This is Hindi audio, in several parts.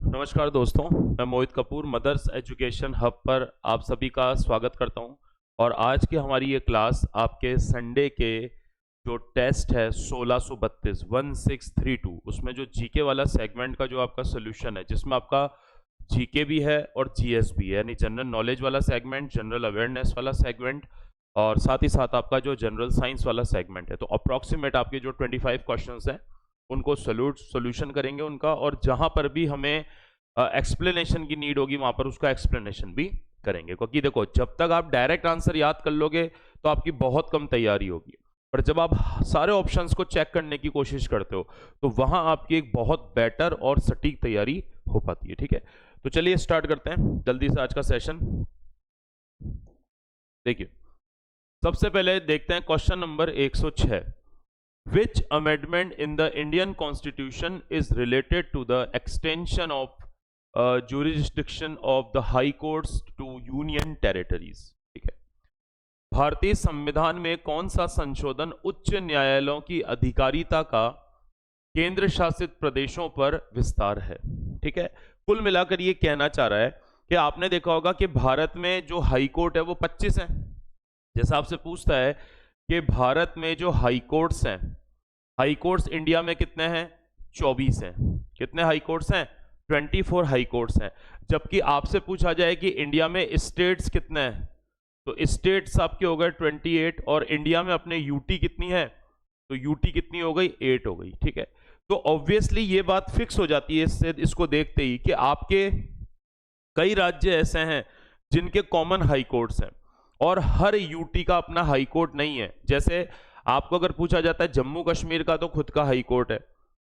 नमस्कार दोस्तों, मैं मोहित कपूर मदर्स एजुकेशन हब पर आप सभी का स्वागत करता हूं। और आज की हमारी ये क्लास आपके संडे के जो टेस्ट है 1632 उसमें जो जीके वाला सेगमेंट का जो आपका सोल्यूशन है, जिसमें आपका जीके भी है और जीएस भी है, यानी जनरल नॉलेज वाला सेगमेंट, जनरल अवेयरनेस वाला सेगमेंट और साथ ही साथ आपका जो जनरल साइंस वाला सेगमेंट है। तो अप्रॉक्सीमेट आपके जो 25 क्वेश्चंस हैं उनको सोल्यूशन करेंगे उनका, और जहां पर भी हमें एक्सप्लेनेशन की नीड होगी वहां पर उसका एक्सप्लेनेशन भी करेंगे। क्योंकि देखो, जब तक आप डायरेक्ट आंसर याद कर लोगे तो आपकी बहुत कम तैयारी होगी, पर जब आप सारे ऑप्शंस को चेक करने की कोशिश करते हो तो वहां आपकी एक बहुत बेटर और सटीक तैयारी हो पाती है। ठीक है, तो चलिए स्टार्ट करते हैं जल्दी से आज का सेशन। देखिए, सबसे पहले देखते हैं question number 106। Which amendment in the Indian Constitution is related to the extension of jurisdiction of the High Courts to Union Territories? ठीक है, भारतीय संविधान में कौन सा संशोधन उच्च न्यायालयों की अधिकारिता का केंद्र शासित प्रदेशों पर विस्तार है? ठीक है, कुल मिलाकर ये कहना चाह रहा है कि आपने देखा होगा कि भारत में जो हाई कोर्ट है वो 25 है। जैसा आपसे पूछता है कि भारत में जो हाई कोर्ट्स हैं, हाई कोर्ट्स इंडिया में कितने हैं? 24 हैं। कितने हाई कोर्ट्स हैं? 24 हाई कोर्ट्स हैं। जबकि आपसे पूछा जाए कि इंडिया में स्टेट्स कितने हैं, तो स्टेट्स आपके हो गए 28, और इंडिया में अपने यूटी कितनी है? तो यूटी कितनी हो गई? 8 हो गई। ठीक है, तो ऑब्वियसली ये बात फिक्स हो जाती है इससे, इसको देखते ही कि आपके कई राज्य ऐसे हैं जिनके कॉमन हाई कोर्ट्स हैं और हर यूटी का अपना हाई कोर्ट नहीं है। जैसे आपको अगर पूछा जाता है जम्मू कश्मीर का तो खुद का हाई कोर्ट है,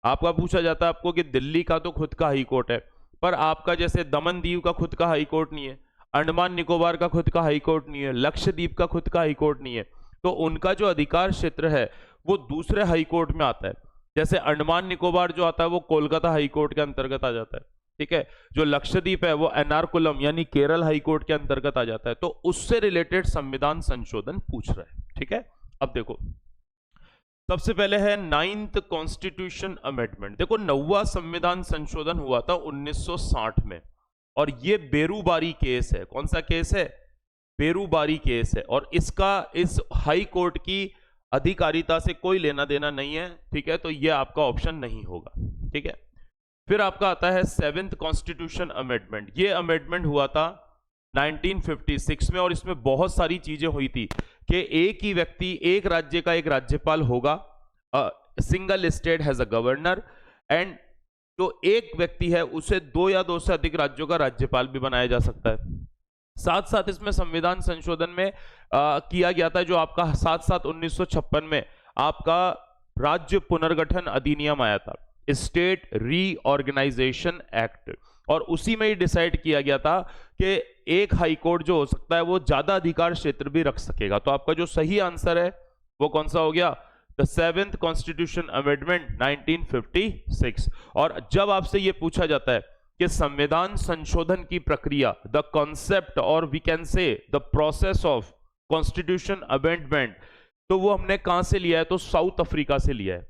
आपका पूछा जाता है आपको कि दिल्ली का तो खुद का हाई कोर्ट है, पर आपका जैसे दमन दीव का खुद का हाई कोर्ट नहीं है, अंडमान निकोबार का खुद का हाई कोर्ट नहीं है, लक्षद्वीप का खुद का हाई कोर्ट नहीं है। तो उनका जो अधिकार क्षेत्र है वो दूसरे हाई कोर्ट में आता है। जैसे अंडमान निकोबार जो आता है वो कोलकाता हाई कोर्ट के अंतर्गत आ जाता है। ठीक है, जो लक्षद्वीप है वो एर्नाकुलम यानी केरल हाई कोर्ट के अंतर्गत आ जाता है। तो उससे रिलेटेड संविधान संशोधन पूछ रहा है। ठीक है, अब देखो, सबसे पहले है 9th कॉन्स्टिट्यूशन अमेंडमेंट। देखो, 9वां संविधान संशोधन हुआ था 1960 में, और ये बेरूबारी केस है। कौन सा केस है? बेरूबारी केस है, और इसका इस हाई कोर्ट की अधिकारिता से कोई लेना देना नहीं है। ठीक है, तो ये आपका ऑप्शन नहीं होगा। ठीक है, फिर आपका आता है 7th कॉन्स्टिट्यूशन अमेंडमेंट। ये अमेंडमेंट हुआ था 1956 में, और इसमें बहुत सारी चीजें हुई थी कि एक ही व्यक्ति, एक राज्य का एक राज्यपाल होगा, single state has a governor, and जो एक व्यक्ति है उसे 2 या 2 से अधिक राज्यों का राज्यपाल भी बनाया जा सकता है। साथ साथ इसमें संविधान संशोधन में किया गया था जो आपका 7/7/1956 में आपका राज्य पुनर्गठन अधिनियम आया था, स्टेट रीऑर्गेनाइजेशन एक्ट, और उसी में ही डिसाइड किया गया था कि एक हाई कोर्ट जो हो सकता है वो ज्यादा अधिकार क्षेत्र भी रख सकेगा। तो आपका जो सही आंसर है वो कौन सा हो गया? The 7th constitution amendment 1956। और जब आपसे ये पूछा जाता है कि संविधान संशोधन की प्रक्रिया, द कॉन्सेप्ट और we can say the process of constitution amendment, तो वो हमने कहां से लिया है? तो साउथ अफ्रीका से लिया है।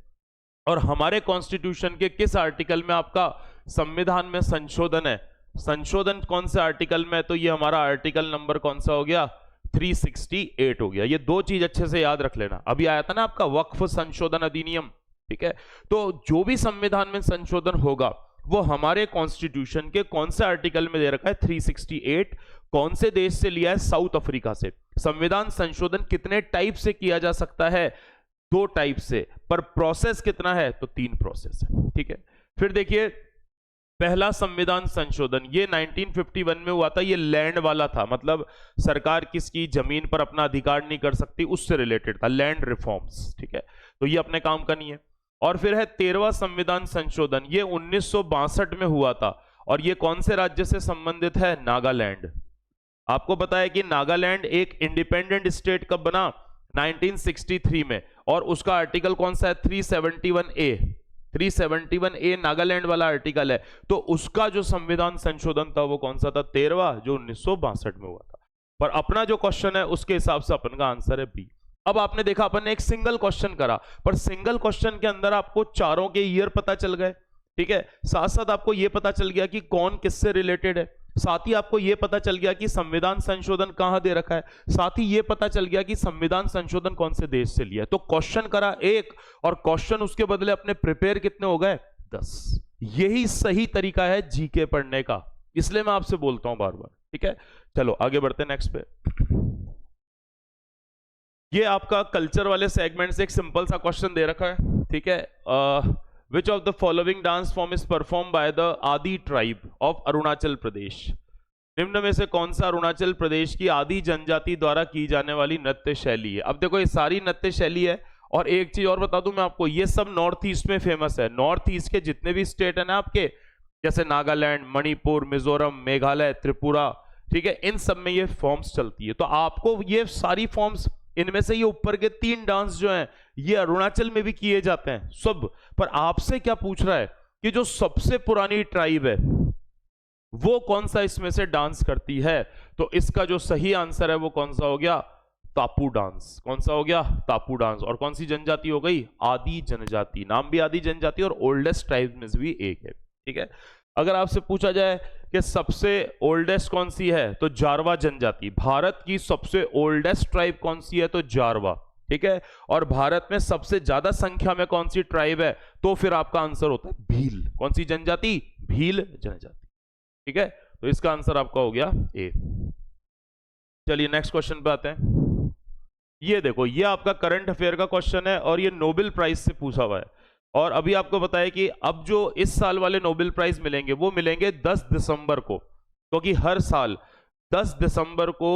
और हमारे कॉन्स्टिट्यूशन के किस आर्टिकल में आपका संविधान में संशोधन है? संशोधन कौन से आर्टिकल में? तो ये हमारा आर्टिकल नंबर कौन सा हो गया? 368 हो गया। ये दो चीज अच्छे से याद रख लेना। अभी आया था ना आपका वक्फ संशोधन अधिनियम। ठीक है, तो जो भी संविधान में संशोधन होगा वो हमारे कॉन्स्टिट्यूशन के कौन से आर्टिकल में दे रखा है? 368। कौन से देश से लिया है? साउथ अफ्रीका से। संविधान संशोधन कितने टाइप से किया जा सकता है? 2 टाइप से, पर प्रोसेस कितना है? तो 3 प्रोसेस है। ठीक है, फिर देखिए, पहला संविधान संशोधन ये 1951 में हुआ था। ये लैंड वाला था, मतलब सरकार किसकी जमीन पर अपना अधिकार नहीं कर सकती, उससे रिलेटेड था, लैंड रिफॉर्म्स। ठीक है, तो ये अपने काम का नहीं है। और फिर है 13वां संविधान संशोधन, ये 1962 में हुआ था, और ये कौन से राज्य से संबंधित है? नागालैंड। आपको पता है कि नागालैंड एक इंडिपेंडेंट स्टेट कब बना? 1963 में, और उसका आर्टिकल कौन सा है? 371A। 371A नागालैंड वाला आर्टिकल है। तो उसका जो संविधान संशोधन था वो कौन सा था? 13वां, जो 1962 में हुआ था। पर अपना जो क्वेश्चन है उसके हिसाब से अपन का आंसर है बी। अब आपने देखा अपन ने एक सिंगल क्वेश्चन करा, पर सिंगल क्वेश्चन के अंदर आपको चारों के ईयर पता चल गए। ठीक है, साथ साथ आपको यह पता चल गया कि कौन किससे रिलेटेड है, साथ ही आपको यह पता चल गया कि संविधान संशोधन कहां दे रखा है, साथ ही यह पता चल गया कि संविधान संशोधन कौन से देश से लिया है। तो क्वेश्चन करा एक और क्वेश्चन उसके बदले अपने प्रिपेयर कितने हो गए, 10। यही सही तरीका है जीके पढ़ने का, इसलिए मैं आपसे बोलता हूं बार बार। ठीक है, चलो आगे बढ़ते हैं नेक्स्ट पे। ये आपका कल्चर वाले सेगमेंट से एक सिंपल सा क्वेश्चन दे रखा है। ठीक है, विच of the following dance form is perform by the आदि ट्राइब ऑफ अरुणाचल प्रदेश। निम्न में से कौन सा अरुणाचल प्रदेश की आदि जनजाति द्वारा की जाने वाली नृत्य शैली है। अब देखो ये सारी नृत्य शैली है, और एक चीज और बता दूं मैं आपको, ये सब नॉर्थ ईस्ट में फेमस है। नॉर्थ ईस्ट के जितने भी स्टेट है ना आपके, जैसे नागालैंड, मणिपुर, मिजोरम, मेघालय, त्रिपुरा, ठीक है, इन सब में ये फॉर्म्स चलती है। तो आपको ये सारी फॉर्म्स, इनमें से ये ऊपर के 3 डांस जो हैं ये अरुणाचल में भी किए जाते हैं सब। पर आपसे क्या पूछ रहा है कि जो सबसे पुरानी ट्राइब है वो कौन सा इसमें से डांस करती है। तो इसका जो सही आंसर है वो कौन सा हो गया, तापू डांस। कौन सा हो गया, तापू डांस। और कौन सी जनजाति हो गई, आदि जनजाति। नाम भी आदि जनजाति और ओल्डेस्ट ट्राइब में से भी एक है। ठीक है, अगर आपसे पूछा जाए कि सबसे ओल्डेस्ट कौन सी है, तो जारवा जनजाति। भारत की सबसे ओल्डेस्ट ट्राइब कौन सी है, तो जारवा। ठीक है, और भारत में सबसे ज्यादा संख्या में कौन सी ट्राइब है, तो फिर आपका आंसर होता है भील। कौन सी जनजाति, भील जनजाति। ठीक है, तो इसका आंसर आपका हो गया ए। चलिए नेक्स्ट क्वेश्चन पे आते हैं। ये देखो, ये आपका करंट अफेयर का क्वेश्चन है और ये नोबेल प्राइज से पूछा हुआ है। और अभी आपको बताया कि अब जो इस साल वाले नोबेल प्राइज मिलेंगे वो मिलेंगे 10 दिसंबर को, क्योंकि हर साल 10 दिसंबर को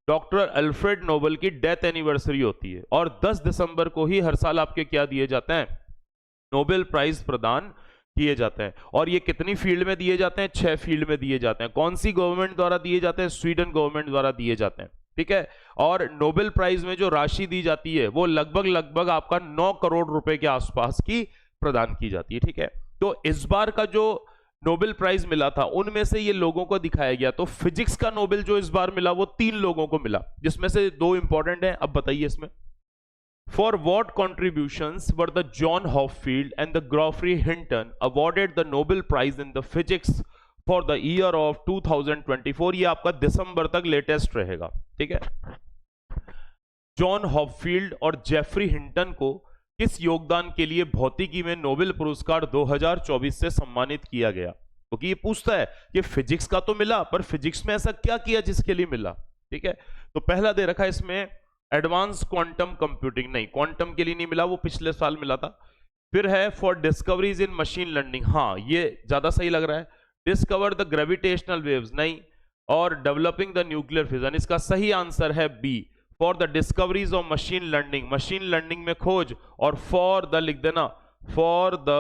डॉक्टर अल्फ्रेड नोबेल की डेथ एनिवर्सरी होती है, और 10 दिसंबर को ही हर साल आपके क्या दिए जाते हैं, नोबेल प्राइज प्रदान किए जाते हैं। और ये कितनी फील्ड में दिए जाते हैं, 6 फील्ड में दिए जाते हैं। कौन सी गवर्नमेंट द्वारा दिए जाते हैं, स्वीडन गवर्नमेंट द्वारा दिए जाते हैं। ठीक है, और नोबेल प्राइज में जो राशि दी जाती है वो लगभग आपका 9 करोड़ रुपए के आसपास की प्रदान की जाती है। ठीक है, तो इस बार का जो नोबेल प्राइज मिला था उनमें से ये लोगों को दिखाया गया। तो फिजिक्स का नोबेल जो इस बार मिला वो 3 लोगों को मिला, जिसमें से 2 इंपॉर्टेंट हैं। अब बताइए इसमें, for what contributions were the John Hopfield and the Geoffrey Hinton awarded the Nobel prize in the physics for the year of 2024। ये आपका दिसंबर तक लेटेस्ट रहेगा। ठीक है, जॉन हॉपफील्ड और जेफरी हिंटन को किस योगदान के लिए भौतिकी में नोबेल पुरस्कार 2024 से सम्मानित किया गया। क्योंकि ये पूछता है कि फिजिक्स का तो मिला, पर फिजिक्स में ऐसा क्या किया जिसके लिए मिला। ठीक है, तो पहला दे रखा है इसमें एडवांस क्वांटम कंप्यूटिंग, नहीं क्वांटम के लिए नहीं मिला, वो पिछले साल मिला था। फिर है for discoveries in machine learning, हाँ ये ज्यादा सही लग रहा है। डिस्कवर द ग्रेविटेशनल वेव्स, नहीं। और डेवलपिंग द न्यूक्लियर फिजन, इसका सही आंसर है B, for the discoveries of machine learning, machine learning में खोज। और फॉर द लिख देना, for the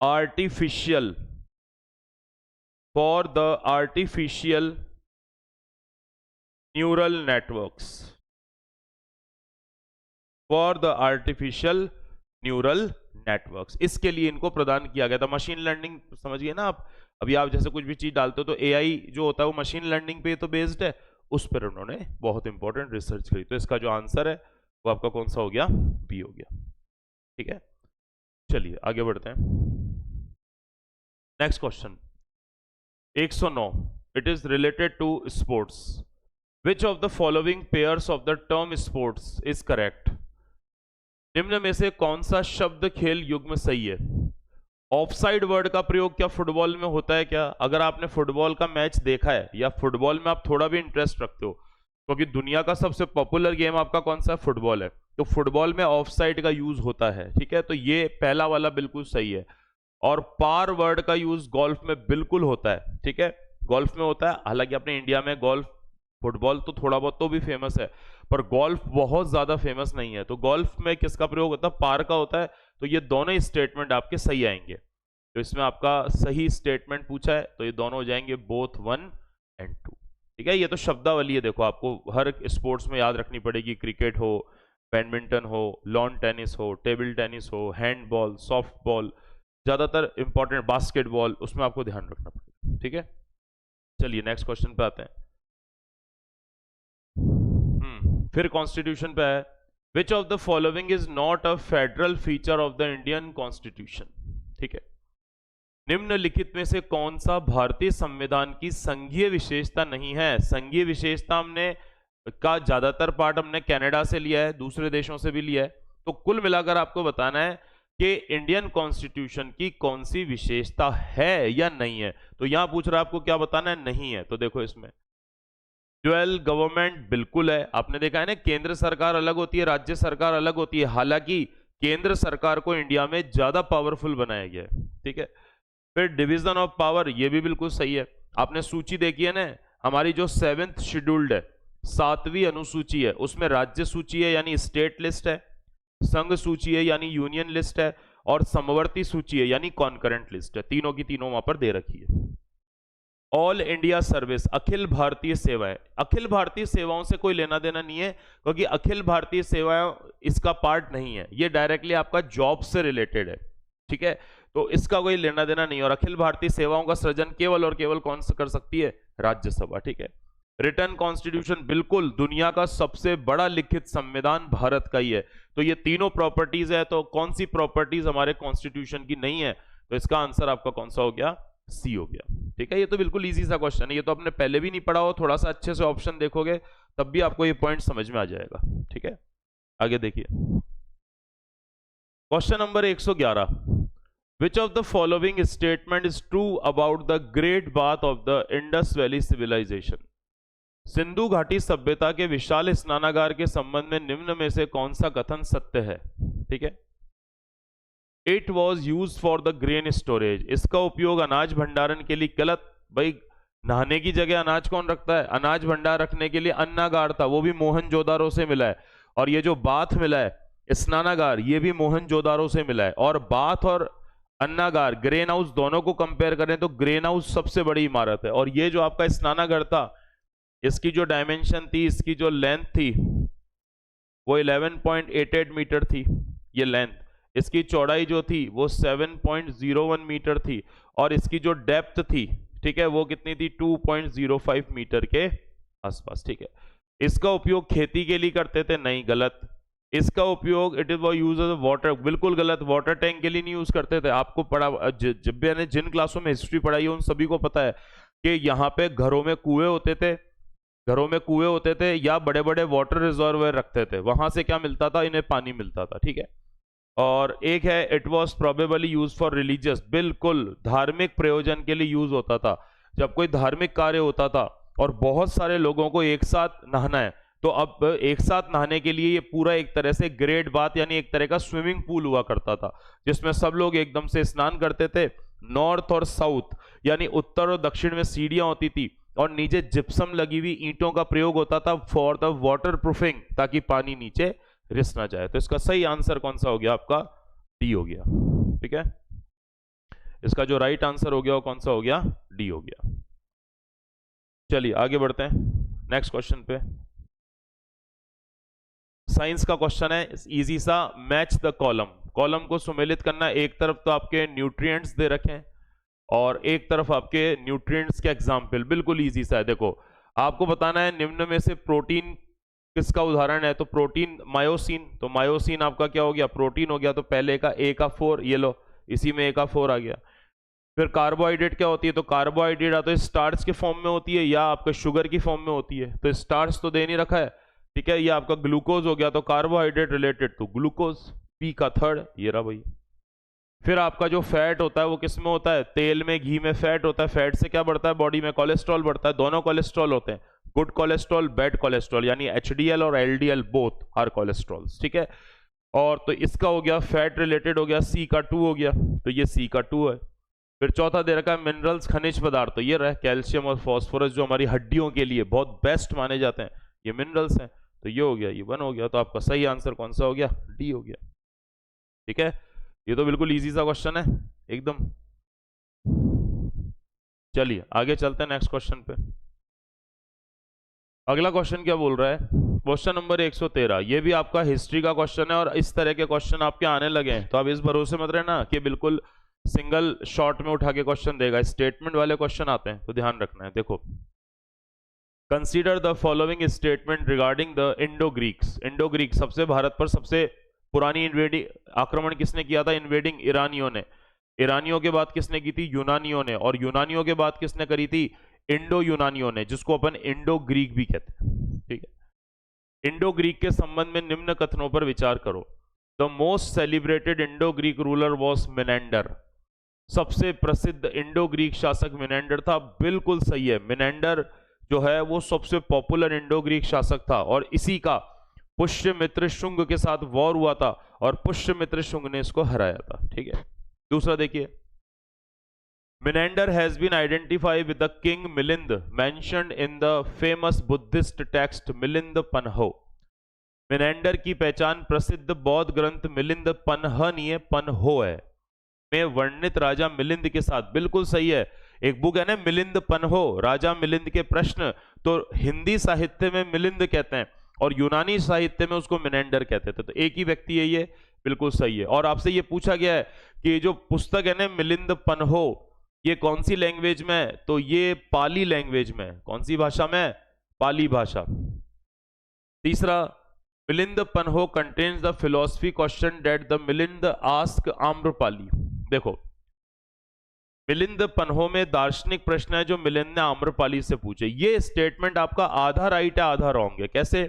artificial, for the artificial neural networks, for the artificial neural networks, इसके लिए इनको प्रदान किया गया था। मशीन लर्निंग समझ गए ना आप, अभी आप जैसे कुछ भी चीज डालते हो तो एआई जो होता है वो मशीन लर्निंग पे तो बेस्ड है, उस पर उन्होंने बहुत इंपॉर्टेंट रिसर्च करी। तो इसका जो आंसर है वो आपका कौन सा हो गया, बी हो गया। ठीक है, चलिए आगे बढ़ते हैं। Next question 109, it is related to sports. Which of the following pairs of the term sports is correct. निम्न में से कौन सा शब्द खेल युग्म सही है। ऑफसाइड वर्ड का प्रयोग क्या फुटबॉल में होता है क्या। अगर आपने फुटबॉल का मैच देखा है या फुटबॉल में आप थोड़ा भी इंटरेस्ट रखते हो, क्योंकि दुनिया का सबसे पॉपुलर गेम आपका कौन सा है, फुटबॉल है, तो फुटबॉल में ऑफसाइड का यूज होता है। ठीक है, तो ये पहला वाला बिल्कुल सही है। और पार वर्ड का यूज गोल्फ में बिल्कुल होता है। ठीक है, गोल्फ में होता है, हालांकि अपने इंडिया में गोल्फ, फुटबॉल तो थोड़ा बहुत तो भी फेमस है, पर गोल्फ बहुत ज्यादा फेमस नहीं है। तो गोल्फ में किसका प्रयोग होता है, पार का होता है। तो ये दोनों ही स्टेटमेंट आपके सही आएंगे। तो इसमें आपका सही स्टेटमेंट पूछा है तो ये दोनों हो जाएंगे बोथ 1 and 2। ठीक है, ये तो शब्दावली है, देखो आपको हर स्पोर्ट्स में याद रखनी पड़ेगी। क्रिकेट हो, बैडमिंटन हो, लॉन टेनिस हो, टेबल टेनिस हो, हैंडबॉल, सॉफ्टबॉल, ज्यादातर इंपॉर्टेंट बास्केटबॉल, उसमें आपको ध्यान रखना पड़ेगा। ठीक है, चलिए नेक्स्ट क्वेश्चन पे आते हैं। फिर कॉन्स्टिट्यूशन पे है, विच of the following is not a federal feature of the Indian constitution. ठीक है। निम्नलिखित में से कौन सा भारतीय संविधान की संघीय विशेषता नहीं है? संघीय विशेषता हमने का ज्यादातर पार्ट हमने कनाडा से लिया है, दूसरे देशों से भी लिया है। तो कुल मिलाकर आपको बताना है कि इंडियन कॉन्स्टिट्यूशन की कौन सी विशेषता है या नहीं है। तो यहां पूछ रहा है आपको क्या बताना है, नहीं है। तो देखो इसमें ड्यूअल गवर्नमेंट बिल्कुल है। आपने देखा है ना, केंद्र सरकार अलग होती है, राज्य सरकार अलग होती है। हालांकि केंद्र सरकार को इंडिया में ज्यादा पावरफुल बनाया गया है, ठीक है। फिर डिवीजन ऑफ पावर, ये भी बिल्कुल सही है। आपने सूची देखी है ना, हमारी जो 7th शेड्यूल्ड है, 7वीं अनुसूची है, उसमें राज्य सूची है यानी स्टेट लिस्ट है, संघ सूची है यानी यूनियन लिस्ट है, और समवर्ती सूची है यानी कॉन्करेंट लिस्ट है। तीनों की तीनों वहां पर दे रखी है। All India service, Akhil Bharatiya सेवाएं, अखिल भारतीय सेवाओं से कोई लेना देना नहीं है, क्योंकि अखिल भारतीय सेवाएं इसका पार्ट नहीं है, ये डायरेक्टली आपका जॉब से रिलेटेड है, ठीक है। तो इसका कोई लेना देना नहीं। और अखिल भारतीय सेवाओं का सृजन केवल और केवल कौन सा कर सकती है? राज्यसभा, ठीक है। रिटर्न कॉन्स्टिट्यूशन, बिल्कुल दुनिया का सबसे बड़ा लिखित संविधान भारत का ही है। तो ये तीनों प्रॉपर्टीज है, तो कौन सी प्रॉपर्टीज हमारे कॉन्स्टिट्यूशन की नहीं है? तो इसका आंसर आपका कौन सा हो गया? सी हो गया, ठीक है। ये तो बिल्कुल इजी सा क्वेश्चन है, ये तो आपने पहले भी नहीं पढ़ा हो, थोड़ा सा अच्छे से ऑप्शन देखोगे तब भी आपको ये पॉइंट समझ में आ जाएगा, ठीक है। आगे देखिए question number 111, Which of the following statement is true about the Great Bath of the Indus Valley Civilization? Sindhu घाटी सभ्यता के विशाल स्नानागार के संबंध में निम्न में से कौन सा कथन सत्य है? ठीक है। It was used for the grain storage, इसका उपयोग अनाज भंडारण के लिए। गलत भाई, नहाने की जगह अनाज कौन रखता है? अनाज भंडार रखने के लिए अन्नागार था, वो भी मोहनजोदारो से मिला है। और ये जो बाथ मिला है, स्नानागार, ये भी मोहनजोदारो से मिला है। और बाथ और अन्नागार, ग्रेन हाउस, दोनों को कंपेयर करें तो ग्रेन हाउस सबसे बड़ी इमारत है। और ये जो आपका स्नानागार था, इसकी जो डायमेंशन थी, इसकी जो लेंथ थी, वो 11.88 मीटर थी, ये लेंथ। इसकी चौड़ाई जो थी वो 7.01 मीटर थी। और इसकी जो डेप्थ थी, ठीक है, वो कितनी थी? 2.05 मीटर के आसपास, ठीक है। इसका उपयोग खेती के लिए करते थे? नहीं, गलत। इसका उपयोग it is use as water, बिल्कुल गलत। वाटर टैंक के लिए नहीं यूज करते थे। आपको पढ़ा, जब भी मैंने जिन क्लासों में हिस्ट्री पढ़ाई है उन सभी को पता है कि यहाँ पे घरों में कुएं होते थे, घरों में कुएं होते थे या बड़े बड़े वाटर रिजर्वर रखते थे। वहां से क्या मिलता था? इन्हें पानी मिलता था, ठीक है। और एक है it was probably use for religious, बिल्कुल धार्मिक प्रयोजन के लिए यूज होता था। जब कोई धार्मिक कार्य होता था और बहुत सारे लोगों को एक साथ नहाना है, तो अब एक साथ नहाने के लिए ये पूरा एक तरह से ग्रेट बाथ यानी एक तरह का स्विमिंग पूल हुआ करता था, जिसमें सब लोग एकदम से स्नान करते थे। नॉर्थ और साउथ यानी उत्तर और दक्षिण में सीढ़ियां होती थी और नीचे जिप्सम लगी हुई ईंटों का प्रयोग होता था फॉर द वाटर प्रूफिंग, ताकि पानी नीचे रिस ना जाए। तो इसका सही आंसर कौन सा हो गया? आपका डी हो गया, ठीक है। इसका जो राइट आंसर हो गया वो कौन सा हो गया? डी हो गया। चलिए आगे बढ़ते हैं नेक्स्ट क्वेश्चन पे। साइंस का क्वेश्चन है, इजी सा। मैच द कॉलम, कॉलम को सुमेलित करना। एक तरफ तो आपके न्यूट्रिएंट्स दे रखे हैं और एक तरफ आपके न्यूट्रिएंट्स के एग्जाम्पल, बिल्कुल इजी सा है। देखो आपको बताना है निम्न में से प्रोटीन किसका उदाहरण है? तो प्रोटीन मायोसिन, तो मायोसिन आपका क्या हो गया? प्रोटीन हो गया। तो पहले का ए का 4, ये लो, इसी में ए का 4 आ गया। फिर कार्बोहाइड्रेट क्या होती है? तो कार्बोहाइड्रेट या तो स्टार्च के फॉर्म में होती है या आपके शुगर की फॉर्म में होती है। तो स्टार्च तो दे नहीं रखा है, ठीक है। ये आपका ग्लूकोज हो गया, तो carbohydrate related to glucose, P का 3rd, ये रहा भाई। फिर आपका जो फैट होता है वो किस में होता है? तेल में, घी में फैट होता है। फैट से क्या बढ़ता है बॉडी में? कोलेस्ट्रॉल बढ़ता है। दोनों कोलेस्ट्रॉल होते हैं, गुड कोलेस्ट्रॉल, बैड कोलेस्ट्रॉल, यानी एचडीएल और एलडीएल बोथ आर कोलेस्ट्रॉल्स, ठीक है। और तो इसका हो गया फैट रिलेटेड, हो गया सी का 2 हो गया, तो ये सी का 2 है। फिर चौथा दे रखा है मिनरल्स, खनिज पदार्थ, तो ये रहा कैल्शियम और फॉस्फोरस, जो हमारी हड्डियों के लिए बहुत बेस्ट माने जाते हैं, ये मिनरल्स हैं। तो ये हो गया, ये 1 हो गया। तो आपका सही आंसर कौन सा हो गया? डी हो गया, ठीक है। ये तो बिल्कुल इजी सा क्वेश्चन है एकदम। चलिए आगे चलते हैं नेक्स्ट क्वेश्चन पे। अगला क्वेश्चन क्या बोल रहा है? क्वेश्चन नंबर 113, ये भी आपका हिस्ट्री का क्वेश्चन है और इस तरह के क्वेश्चन आपके आने लगे हैं, तो आप इस भरोसे मत रहना कि बिल्कुल सिंगल शॉट में उठा के क्वेश्चन देगा। स्टेटमेंट वाले क्वेश्चन आते हैं तो ध्यान रखना है। देखो, consider the following statement regarding the Indo Greeks. Indo Greek सबसे भारत पर सबसे पुरानी इन्वेडिंग आक्रमण किसने किया था? इन्वेडिंग ईरानियों ने। ईरानियों के बाद किसने की थी? यूनानियों ने। और यूनानियों के बाद किसने करी थी? इंडो यूनानियों ने, जिसको अपन इंडो ग्रीक भी कहते हैं। ठीक है। इंडो ग्रीक के संबंध में निम्न कथनों पर विचार करो। The most celebrated Indo Greek ruler was Menander. सबसे प्रसिद्ध इंडो ग्रीक शासक मिनेंडर था। बिल्कुल सही है, मिनेंडर जो है वो सबसे पॉपुलर इंडो ग्रीक शासक था, और इसी का पुष्यमित्र शुंग के साथ वॉर हुआ था और पुष्यमित्र शुंग ने इसको हराया था। ठीक है। दूसरा देखिए, Menander has been identified with the king Milinda mentioned in the famous Buddhist text Milinda Panho. Menander की पहचान प्रसिद्ध बौद्ध ग्रंथ मिलिंद पन्ह नहीं है, पन्हो है, में वर्णित राजा मिलिंद के साथ। बिल्कुल सही है। एक बुक है ना मिलिंद पन्हो, राजा मिलिंद के प्रश्न, तो हिंदी साहित्य में मिलिंद कहते हैं और यूनानी साहित्य में उसको मिनेंडर कहते थे। तो एक ही व्यक्ति है ये, बिल्कुल सही है। और आपसे ये पूछा गया है कि जो पुस्तक है ना मिलिंद पन्हो, ये कौन सी लैंग्वेज में है? तो ये पाली लैंग्वेज में। कौन सी भाषा में? पाली भाषा। तीसरा, Milinda Panho contains the philosophy question that the Milinda ask Amrapali. देखो, मिलिंद पन्हो में दार्शनिक प्रश्न है जो मिलिंद ने आम्रपाली से पूछे। ये स्टेटमेंट आपका आधा राइट है आधा रॉन्ग है। कैसे?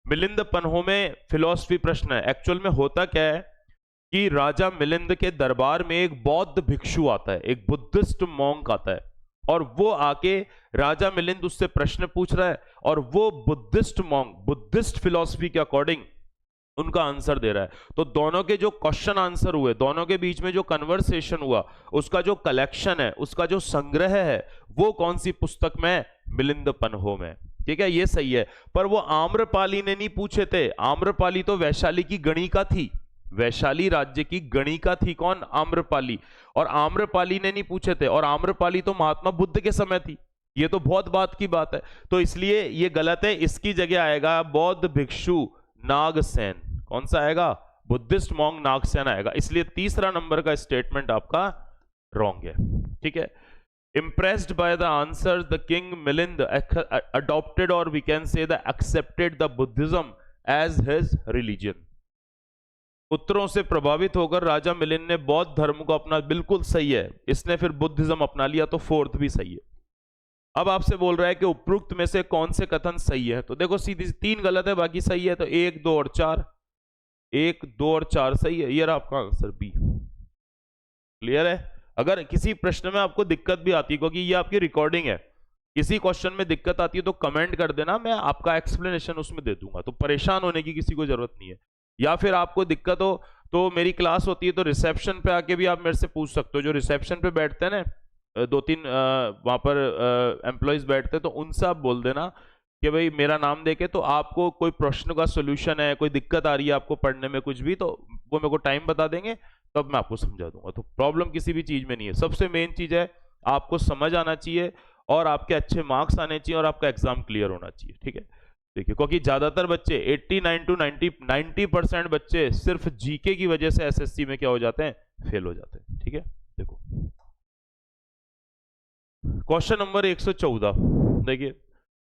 मिलिंद पन्हो में फिलोसफी प्रश्न है। एक्चुअल में होता क्या है कि राजा मिलिंद के दरबार में एक बौद्ध भिक्षु आता है, एक बुद्धिस्ट मॉन्क आता है, और वो आके राजा मिलिंद उससे प्रश्न पूछ रहा है और वो बुद्धिस्ट मॉन्क बुद्धिस्ट फिलॉसफी के अकॉर्डिंग उनका आंसर दे रहा है। तो दोनों के जो क्वेश्चन आंसर हुए, दोनों के बीच में जो कन्वर्सेशन हुआ, उसका जो कलेक्शन है, उसका जो संग्रह है, वो कौन सी पुस्तक में? मिलिंद पन्हो में। ठीक है, ये सही है। पर वो आम्रपाली ने नहीं पूछे थे। आम्रपाली तो वैशाली की गणिका थी, वैशाली राज्य की गणिका थी। कौन? आम्रपाली। और आम्रपाली ने नहीं पूछे थे, और आम्रपाली तो महात्मा बुद्ध के समय थी। ये तो बहुत बात की बात है, तो इसलिए ये गलत है। इसकी जगह आएगा बौद्ध भिक्षु नागसेन। कौन सा आएगा? बुद्धिस्ट मॉन्क नागसेन आएगा। इसलिए तीसरा नंबर का स्टेटमेंट आपका रॉन्ग है। ठीक है। Impressed by the answers, the king Milind adopted, or we can say accepted the Buddhism as his religion. उत्तरों से प्रभावित होकर राजा मिलिंद ने बौद्ध धर्म को अपना। बिल्कुल सही है, इसने फिर बुद्धिज्म अपना लिया, तो फोर्थ भी सही है। अब आपसे बोल रहा है कि उपरोक्त में से कौन से कथन सही है? तो देखो, सीधी 3 गलत है, बाकी सही है। तो 1, 2 और 4, 1, 2 और 4 सही है। ये रहा आपका आंसर बी। क्लियर है? अगर किसी प्रश्न में आपको दिक्कत भी आती है, क्योंकि ये आपकी रिकॉर्डिंग है, किसी क्वेश्चन में दिक्कत आती है तो कमेंट कर देना, मैं आपका एक्सप्लेनेशन उसमें दे दूंगा। तो परेशान होने की किसी को जरूरत नहीं है। या फिर आपको दिक्कत हो तो मेरी क्लास होती है, तो रिसेप्शन पे आके भी आप मेरे से पूछ सकते हो। जो रिसेप्शन पे बैठते हैं ना, 2-3 वहां पर एम्प्लॉयज बैठते हैं, तो उनसे आप बोल देना कि भाई मेरा नाम देके, तो आपको कोई प्रश्न का सोल्यूशन है, कोई दिक्कत आ रही है आपको पढ़ने में कुछ भी, तो वो मेरे को टाइम बता देंगे, तब मैं आपको समझा दूंगा। तो प्रॉब्लम किसी भी चीज में नहीं है। सबसे मेन चीज है आपको समझ आना चाहिए और आपके अच्छे मार्क्स आने चाहिए और आपका एग्जाम क्लियर होना चाहिए। ठीक है। देखिए, क्योंकि ज्यादातर बच्चे 89 to 90% बच्चे सिर्फ जीके की वजह से एसएससी में क्या हो जाते हैं? फेल हो जाते हैं। ठीक है। देखो, क्वेश्चन नंबर 114 देखिए,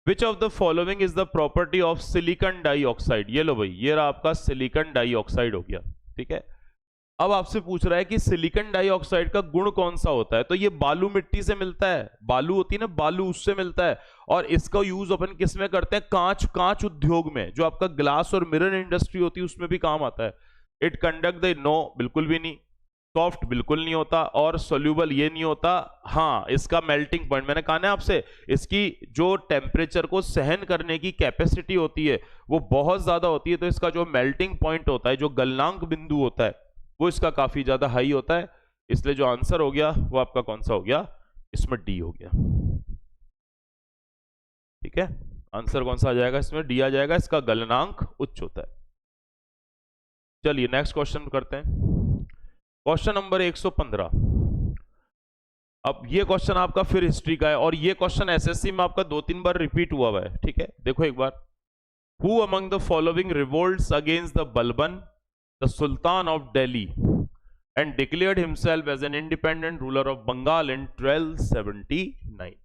विच of the following is the property of silicon dioxide. ये लो भाई, ये रहा आपका सिलिकॉन डाइऑक्साइड हो गया। ठीक है। अब आपसे पूछ रहा है कि सिलिकॉन डाइऑक्साइड का गुण कौन सा होता है? तो ये बालू मिट्टी से मिलता है, बालू होती है ना, बालू, उससे मिलता है। और इसका यूज अपन किस में करते हैं? कांच उद्योग में, जो आपका ग्लास और मिरर इंडस्ट्री होती है उसमें भी काम आता है। इट कंडक्ट द नो, बिल्कुल भी नहीं। सॉफ्ट बिल्कुल नहीं होता, और सोल्यूबल ये नहीं होता। हाँ, इसका मेल्टिंग पॉइंट, मैंने कहा ना आपसे, इसकी जो टेम्परेचर को सहन करने की कैपेसिटी होती है वो बहुत ज्यादा होती है। तो इसका जो मेल्टिंग पॉइंट होता है, जो गलनांक बिंदु होता है, वो इसका काफी ज्यादा हाई होता है। इसलिए जो आंसर हो गया वो आपका कौन सा हो गया? इसमें डी हो गया। ठीक है। आंसर कौन सा आ जाएगा? इसमें डी आ जाएगा। इसका गलनांक उच्च होता है। चलिए नेक्स्ट क्वेश्चन करते हैं। Question number 115। अब ये क्वेश्चन आपका फिर हिस्ट्री का है, और ये क्वेश्चन एसएससी में आपका 2-3 बार रिपीट हुआ है। ठीक है। देखो एक बार, who among the following revolts against the Balban the Sultan of Delhi and declared himself as an independent ruler of Bengal in 1279।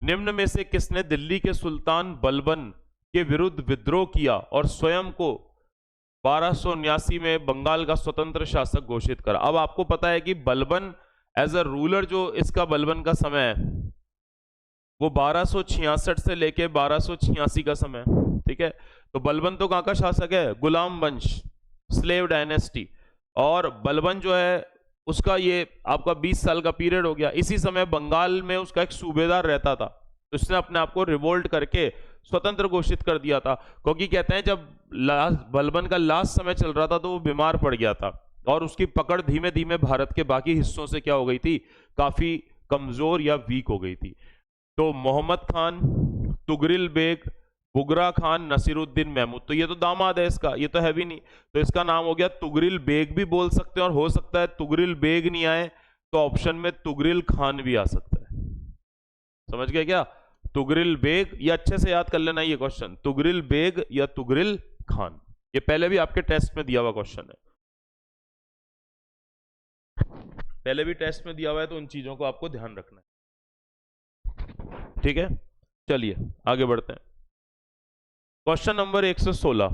निम्न में से किसने दिल्ली के सुल्तान बलबन के विरुद्ध विद्रोह किया और स्वयं को 1279 में बंगाल का स्वतंत्र शासक घोषित करा। अब आपको पता है कि बलबन एज अ रूलर, जो इसका बलबन का समय है वो 1266 से लेके 1286 का समय, ठीक है। तो बलबन तो कहाँ का शासक है? गुलाम वंश, स्लेव डायनेस्टी। और बलबन जो है उसका ये आपका 20 साल का पीरियड हो गया। इसी समय बंगाल में उसका एक सूबेदार रहता था, तो उसने अपने आप को रिवोल्ट करके स्वतंत्र घोषित कर दिया था। क्योंकि कहते हैं जब बलबन का लास्ट समय चल रहा था तो वो बीमार पड़ गया था और उसकी पकड़ धीमे धीमे भारत के बाकी हिस्सों से क्या हो गई थी? काफी कमजोर या वीक हो गई थी। तो मोहम्मद खान, तुगरिल बेग, बुगरा खान, नसीरुद्दीन महमूद, तो ये तो दामाद है इसका, ये तो है भी नहीं, तो इसका नाम हो गया तुगरिल बेग भी बोल सकते हैं, और हो सकता है तुगरिल बेग नहीं आए तो ऑप्शन में तुगरिल खान भी आ सकता है। समझ गए क्या? तुगरिल बेग, ये अच्छे से याद कर लेना ये क्वेश्चन, तुगरिल बेग या तुगरिल खान, ये पहले भी आपके टेस्ट में दिया हुआ क्वेश्चन है, पहले भी टेस्ट में दिया हुआ है, तो उन चीजों को आपको ध्यान रखना है, ठीक है। चलिए आगे बढ़ते हैं। क्वेश्चन नंबर 116,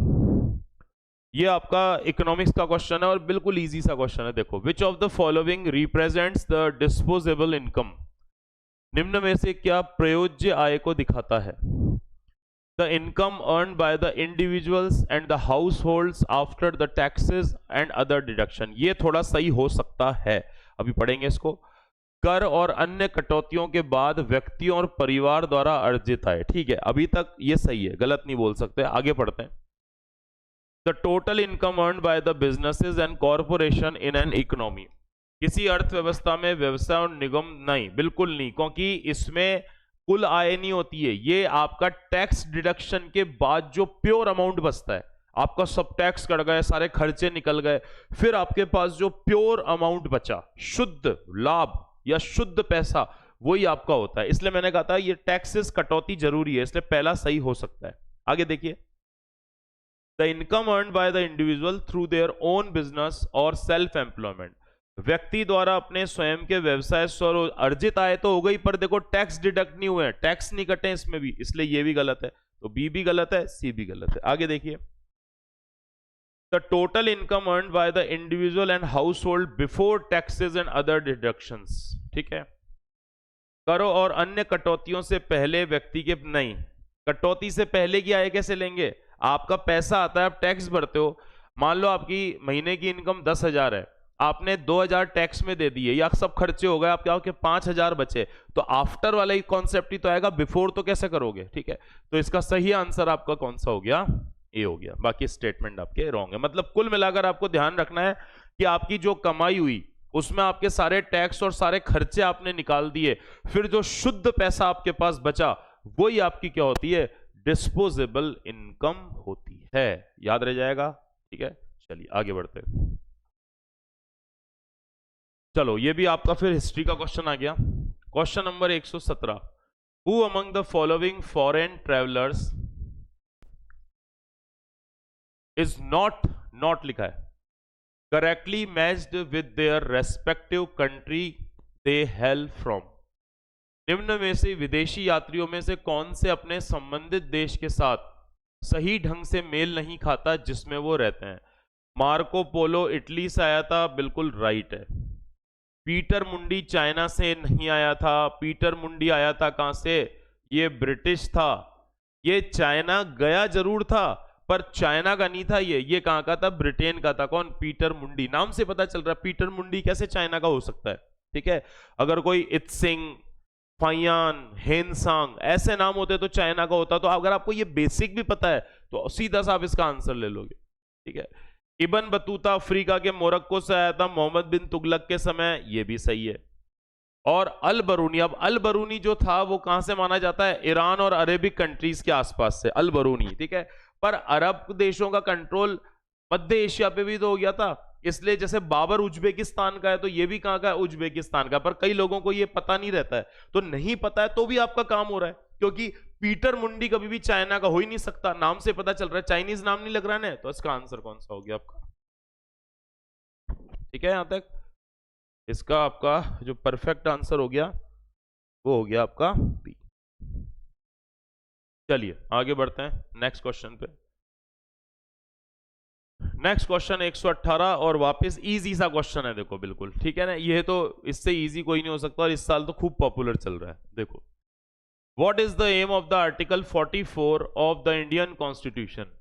ये आपका इकोनॉमिक्स का क्वेश्चन है और बिल्कुल इजी सा क्वेश्चन है। देखो, विच of the following represents the disposable income, निम्न में से क्या प्रयोज्य आय को दिखाता है? The income earn by the individuals and the house holds after the taxes and other deduction, ये थोड़ा सही हो सकता है, अभी पढ़ेंगे इसको। कर और अन्य कटौतियों के बाद व्यक्तियों और परिवार द्वारा अर्जित आय, ठीक है, अभी तक ये सही है, गलत नहीं बोल सकते। आगे पढ़ते हैं। The total income earn by the businesses and corporation in an economy, किसी अर्थव्यवस्था में व्यवसाय और निगम, नहीं बिल्कुल नहीं, क्योंकि इसमें कुल आय नहीं होती है, ये आपका टैक्स डिडक्शन के बाद जो प्योर अमाउंट बचता है, आपका सब टैक्स कट गए, सारे खर्चे निकल गए, फिर आपके पास जो प्योर अमाउंट बचा, शुद्ध लाभ या शुद्ध पैसा, वही आपका होता है। इसलिए मैंने कहा था ये टैक्सेस कटौती जरूरी है, इसलिए पहला सही हो सकता है। आगे देखिए, the income earn by the individual through their own business और सेल्फ एम्प्लॉयमेंट, व्यक्ति द्वारा अपने स्वयं के व्यवसाय से अर्जित आय तो हो गई, पर देखो टैक्स डिडक्ट नहीं हुए, टैक्स नहीं कटे इसमें भी, इसलिए ये भी गलत है, तो बी भी गलत है, सी भी गलत है। आगे देखिए, the total income earn by the individual and house hold before taxes and other deductions, ठीक है। करो और अन्य कटौतियों से पहले व्यक्ति के, नहीं, कटौती से पहले की आय कैसे लेंगे? आपका पैसा आता है, आप टैक्स भरते हो, मान लो आपकी महीने की इनकम 10,000 है, आपने 2,000 टैक्स में दे दिए, या सब खर्चे हो गए, आप क्या हो कि 5,000 बचे, तो आफ्टर वाला ही कॉन्सेप्ट ही तो आएगा, बिफोर तो कैसे करोगे, ठीक है। तो इसका सही आंसर आपका कौन सा हो गया? ए हो गया, बाकी स्टेटमेंट आपके रॉन्ग है। मतलब कुल मिलाकर आपको ध्यान रखना है कि आपकी जो कमाई हुई उसमें आपके सारे टैक्स और सारे खर्चे आपने निकाल दिए, फिर जो शुद्ध पैसा आपके पास बचा वही आपकी क्या होती है? डिस्पोजेबल इनकम होती है, याद रह जाएगा, ठीक है। चलिए आगे बढ़ते हैं। चलो ये भी आपका फिर हिस्ट्री का क्वेश्चन आ गया। Question number 117, who among the following foreign travellers is not लिखा है, correctly matched with their respective country they hello from, निम्न में से विदेशी यात्रियों में से कौन से अपने संबंधित देश के साथ सही ढंग से मेल नहीं खाता जिसमें वो रहते हैं? मार्को पोलो इटली से आया था, बिल्कुल राइट है। पीटर मुंडी चाइना से नहीं आया था, पीटर मुंडी आया था कहां से? ये ब्रिटिश था। ये चाइना गया जरूर था पर चाइना का नहीं था, ये कहां का था? ब्रिटेन का था। कौन? पीटर मुंडी। नाम से पता चल रहा है पीटर मुंडी कैसे चाइना का हो सकता है, ठीक है। अगर कोई इत्सिंग, फाइयान, हेनसांग ऐसे नाम होते तो चाइना का होता। तो अगर आपको ये बेसिक भी पता है तो सीधा सा आप इसका आंसर ले लोगे, ठीक है। इबन बतूता अफ्रीका के मोरक्को से आया था मोहम्मद बिन तुगलक के समय, ये भी सही है। और अल बरूनी, अब अल बरूनी जो था वो कहां से माना जाता है? ईरान और अरेबिक कंट्रीज के आसपास से अल बरूनी, ठीक है। पर अरब देशों का कंट्रोल मध्य एशिया पे भी तो हो गया था, इसलिए जैसे बाबर उज्बेकिस्तान का है तो ये भी कहां का है? उज्बेकिस्तान का। पर कई लोगों को ये पता नहीं रहता है, तो नहीं पता है तो भी आपका काम हो रहा है, क्योंकि पीटर मुंडी कभी भी चाइना का हो ही नहीं सकता, नाम से पता चल रहा है, चाइनीज नाम नहीं लग रहा है। तो इसका आंसर कौन सा हो गया आपका? ठीक है, यहां तक इसका आपका जो परफेक्ट आंसर हो गया वो हो गया आपका बी। चलिए आगे बढ़ते हैं नेक्स्ट क्वेश्चन पे। नेक्स्ट क्वेश्चन 118 और वापस इजी सा क्वेश्चन है, देखो बिल्कुल ठीक है ना, ये तो इससे इजी कोई नहीं हो सकता और इस साल तो खूब पॉपुलर चल रहा है। देखो, what is the aim of the article 44 of the Indian constitution?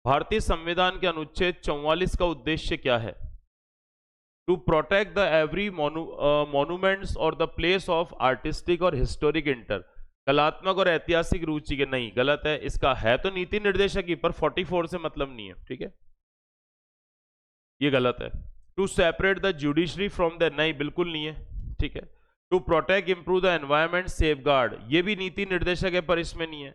भारतीय संविधान के अनुच्छेद 44 का उद्देश्य क्या है? To protect the every monuments और द प्लेस ऑफ आर्टिस्टिक और हिस्टोरिक इंटर, कलात्मक और ऐतिहासिक रुचि के, नहीं गलत है, इसका है तो नीति निर्देशक ही, पर 44 से मतलब नहीं है, ठीक है, ये गलत है। To separate the judiciary from the, नहीं बिल्कुल नहीं है, ठीक है। To protect improve the environment safe guard, ये भी नीति निर्देशक है पर इसमें नहीं है।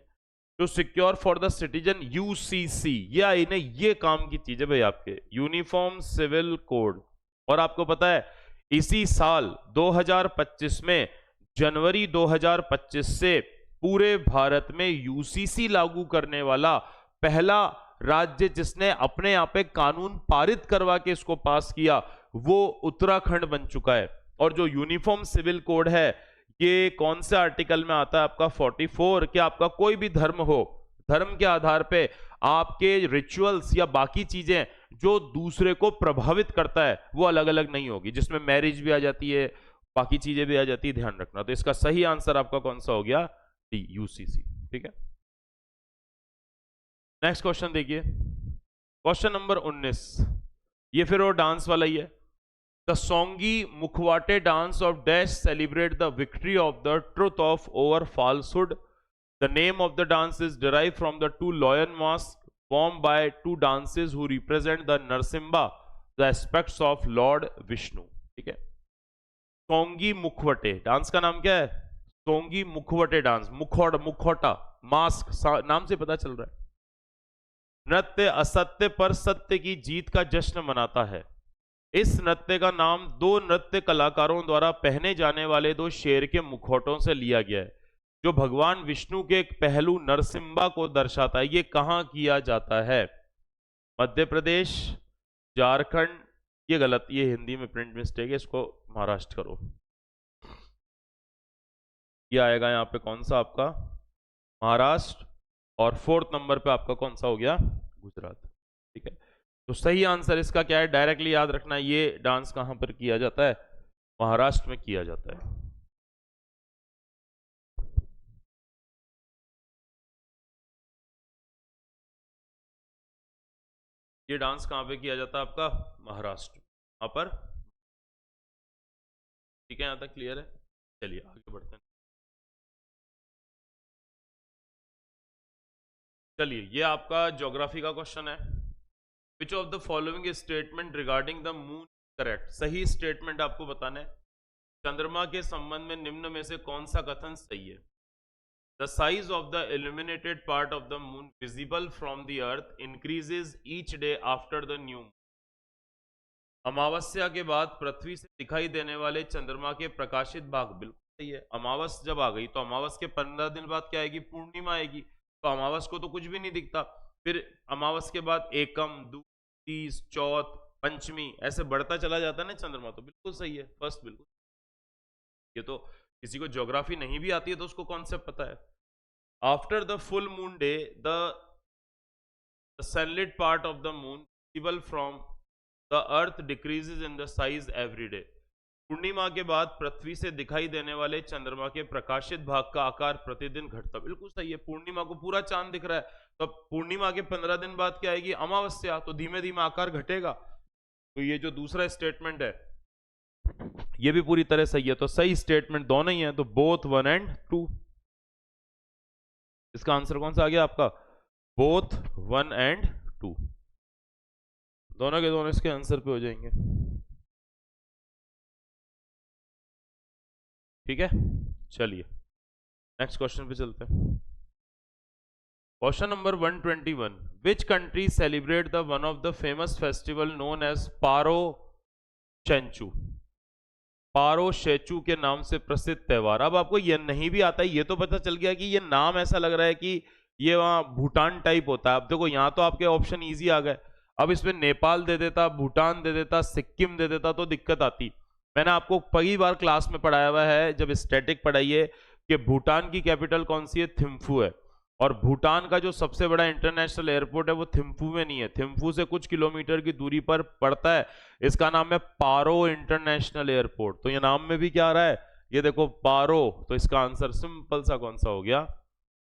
To secure for the citizen UCC, ये आई नहीं, ये काम की चीज है भाई आपके, यूनिफॉर्म सिविल कोड। और आपको पता है इसी साल 2025 में, जनवरी 2025 से पूरे भारत में यूसीसी लागू करने वाला पहला राज्य जिसने अपने यहाँ पे कानून पारित करवा के इसको पास किया वो उत्तराखंड बन चुका है। और जो यूनिफॉर्म सिविल कोड है ये कौन से आर्टिकल में आता है आपका? 44। कि आपका कोई भी धर्म हो, धर्म के आधार पे आपके रिचुअल्स या बाकी चीजें जो दूसरे को प्रभावित करता है वो अलग अलग नहीं होगी, जिसमें मैरिज भी आ जाती है, बाकी चीजें भी आ जाती है, ध्यान रखना। तो इसका सही आंसर आपका कौन सा हो गया? डी, यूसीसी, ठीक है। नेक्स्ट क्वेश्चन देखिए, क्वेश्चन नंबर 19, ये फिर वो डांस वाला ही है। The Songi Mukhawate dance of dash celebrate the victory of the truth of over falsehood. The name of the dance is derive from the two lion mask formed by two dances who represent the Narsimha, the aspects of Lord Vishnu, ठीक है। सोंगी मुखवटे डांस का नाम क्या है? सोंगी मुखवटे डांस, मुखौटा मास्क, नाम से पता चल रहा है। नृत्य असत्य पर सत्य की जीत का जश्न मनाता है। इस नृत्य का नाम दो नृत्य कलाकारों द्वारा पहने जाने वाले दो शेर के मुखौटों से लिया गया है, जो भगवान विष्णु के एक पहलू नरसिम्हा को दर्शाता है। ये कहां किया जाता है? मध्य प्रदेश, झारखंड, ये गलत, ये हिंदी में प्रिंट मिस्टेक है, इसको महाराष्ट्र करो। ये आएगा यहां पे कौन सा आपका? महाराष्ट्र। और 4th नंबर पे आपका कौन सा हो गया? गुजरात, ठीक है। तो सही आंसर इसका क्या है? डायरेक्टली याद रखना, ये डांस कहां पर किया जाता है? महाराष्ट्र में किया जाता है। ये डांस कहां पे किया जाता है आपका? महाराष्ट्र, वहां पर, ठीक है। यहां तक क्लियर है? चलिए आगे बढ़ते हैं। चलिए, ये आपका ज्योग्राफी का क्वेश्चन है। विच of the following statement regarding the moon correct? सही स्टेटमेंट आपको बताना है। चंद्रमा के संबंध में निम्न में से कौन सा कथन सही है? The size of the illuminated part of the moon visible from the earth increases each day after the new moon. अमावस्या के बाद पृथ्वी से दिखाई देने वाले चंद्रमा के प्रकाशित भाग, बिल्कुल सही है। अमावस जब आ गई तो अमावस के 15 दिन बाद क्या आएगी? पूर्णिमा आएगी। तो अमावस को तो कुछ भी नहीं दिखता, फिर अमावस के बाद एकम, द्वितीय, चौथ, पंचमी, ऐसे बढ़ता चला जाता है ना चंद्रमा। तो बिल्कुल सही है, फर्स्ट बिल्कुल। ये तो किसी को ज्योग्राफी नहीं भी आती है तो उसको कॉन्सेप्ट पता है। After the full moon day the sunlit part of the moon visible from the earth decreases in the size every day. पूर्णिमा के बाद पृथ्वी से दिखाई देने वाले चंद्रमा के प्रकाशित भाग का आकार प्रतिदिन घटता, बिल्कुल सही है। पूर्णिमा को पूरा चांद दिख रहा है, तो पूर्णिमा के 15 दिन बाद क्या आएगी? अमावस्या, तो धीमे धीमे आकार घटेगा। तो ये जो दूसरा स्टेटमेंट है ये भी पूरी तरह सही है। तो सही स्टेटमेंट दोनों ही है, तो बोथ 1 and 2। इसका आंसर कौन सा आ गया आपका? बोथ 1 and 2, दोनों के दोनों इसके आंसर पे हो जाएंगे, ठीक है। चलिए नेक्स्ट क्वेश्चन पे चलते हैं। Question number 121, which country celebrate the one of the famous festival known as Paro शेंचू? पारो शेचू के नाम से प्रसिद्ध त्योहार। अब आपको ये नहीं भी आता है, ये तो पता चल गया कि ये नाम ऐसा लग रहा है कि ये वहां भूटान टाइप होता है। अब देखो यहाँ तो आपके ऑप्शन इजी आ गए, अब इसमें नेपाल दे देता, भूटान दे देता, सिक्किम दे देता तो दिक्कत आती। मैंने आपको कई बार क्लास में पढ़ाया हुआ है, जब स्टैटिक पढ़ाइए, कि भूटान की कैपिटल कौन सी है? थिम्फू है। और भूटान का जो सबसे बड़ा इंटरनेशनल एयरपोर्ट है वो थिम्फू में नहीं है, थिम्फू से कुछ किलोमीटर की दूरी पर पड़ता है। इसका नाम है पारो इंटरनेशनल एयरपोर्ट। तो ये नाम में भी क्या आ रहा है, ये देखो पारो, तो इसका आंसर सिंपल सा कौन सा हो गया,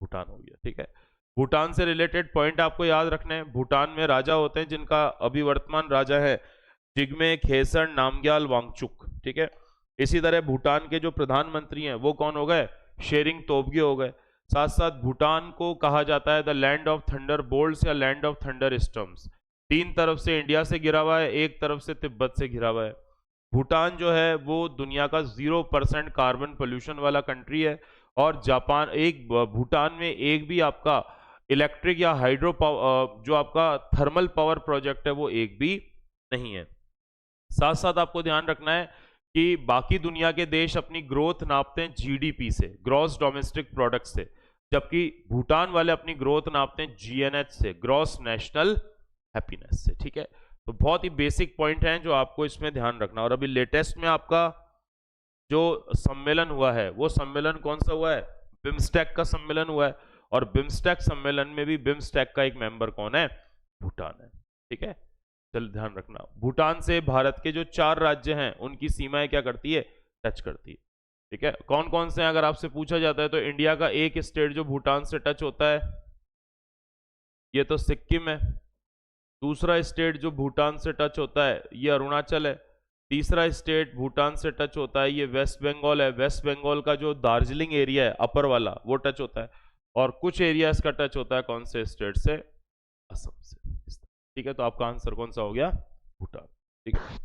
भूटान हो गया। ठीक है, भूटान से रिलेटेड पॉइंट आपको याद रखने हैं। भूटान में राजा होते हैं जिनका अभी वर्तमान राजा है जिग्मे खेसर नामग्याल वांगचुक। ठीक है, इसी तरह भूटान के जो प्रधानमंत्री हैं वो कौन हो गए, शेरिंग तोब्गे हो गए। साथ साथ भूटान को कहा जाता है the land of thunder bolts या लैंड ऑफ थंडर स्टॉर्म्स। 3 तरफ से इंडिया से घिरा हुआ है, 1 तरफ से तिब्बत से घिरा हुआ है। भूटान जो है वो दुनिया का 0% कार्बन पोल्यूशन वाला कंट्री है। और जापान, एक भूटान में एक भी आपका इलेक्ट्रिक या हाइड्रो पावर जो आपका थर्मल पावर प्रोजेक्ट है वो एक भी नहीं है। साथ साथ आपको ध्यान रखना है कि बाकी दुनिया के देश अपनी ग्रोथ नापते हैं जीडीपी से, ग्रॉस डोमेस्टिक प्रोडक्ट से, जबकि भूटान वाले अपनी ग्रोथ नापते हैं जीएनएच से, ग्रॉस नेशनल हैप्पीनेस से। ठीक है, तो बहुत ही बेसिक पॉइंट हैं जो आपको इसमें ध्यान रखना। और अभी लेटेस्ट में आपका जो सम्मेलन हुआ है वो सम्मेलन कौन सा हुआ है, बिम्स्टेक का सम्मेलन हुआ है। और बिम्स्टेक सम्मेलन में भी बिम्स्टेक का एक मेंबर कौन है, भूटान है। ठीक है, चल ध्यान रखना। भूटान से भारत के जो 4 राज्य हैं उनकी सीमाएं क्या करती है, टच करती है। ठीक है, कौन कौन से हैं अगर आपसे पूछा जाता है तो इंडिया का एक स्टेट जो भूटान से टच होता है ये तो सिक्किम है। दूसरा स्टेट जो भूटान से टच होता है ये अरुणाचल है। तीसरा स्टेट भूटान से टच होता है ये वेस्ट बंगाल है। वेस्ट बंगाल का जो दार्जिलिंग एरिया है अपर वाला वो टच होता है। और कुछ एरिया इसका टच होता है कौन से स्टेट से, असम से। ठीक है, तो आपका आंसर कौन सा हो गया, भूटान। ठीक है,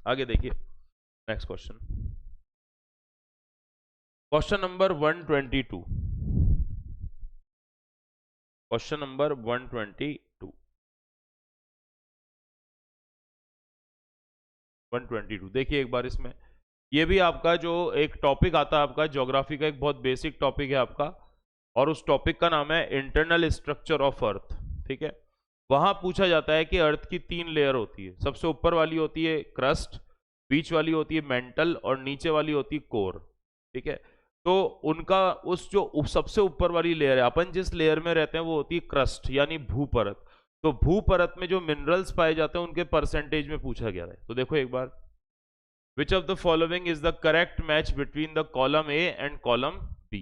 आगे देखिए next question, question number 122। Question number 122 देखिए एक बार इसमें, ये भी आपका जो एक टॉपिक आता है आपका ज्योग्राफी का, एक बहुत बेसिक टॉपिक है आपका, और उस टॉपिक का नाम है इंटरनल स्ट्रक्चर ऑफ अर्थ। ठीक है, वहां पूछा जाता है कि अर्थ की 3 लेयर होती है। सबसे ऊपर वाली होती है क्रस्ट, बीच वाली होती है मेंटल, और नीचे वाली होती है कोर। ठीक है, तो उनका उस जो सबसे ऊपर वाली लेयर है, अपन जिस लेयर में रहते हैं वो होती है क्रस्ट यानी भूपरत। तो भूपरत में जो मिनरल्स पाए जाते हैं उनके परसेंटेज में पूछा गया है। तो देखो एक बार, which of the following is the correct match between the column A and column B.